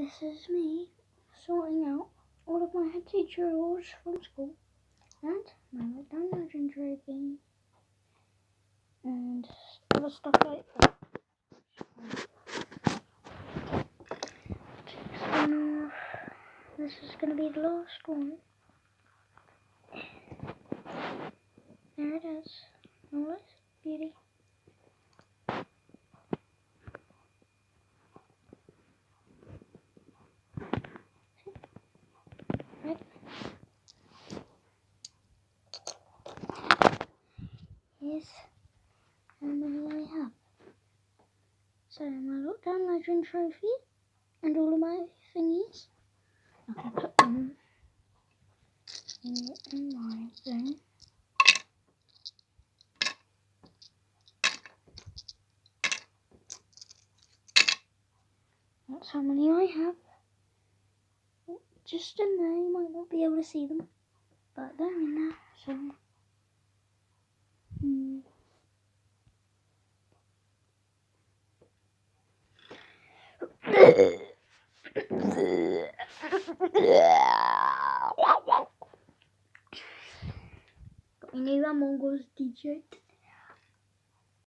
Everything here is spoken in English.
This is me sorting out all of my head teacher awards from school and my lockdown legendary game and other stuff like that. So this is going to be the last one. There it is. All this beauty. Right. Here's how many I have. So my lockdown legend trophy and all of my thingies. I can put them in my thing. That's how many I have. Just in there, you might not be able to see them, but they're in there, so. Got my new Among Us t-shirt.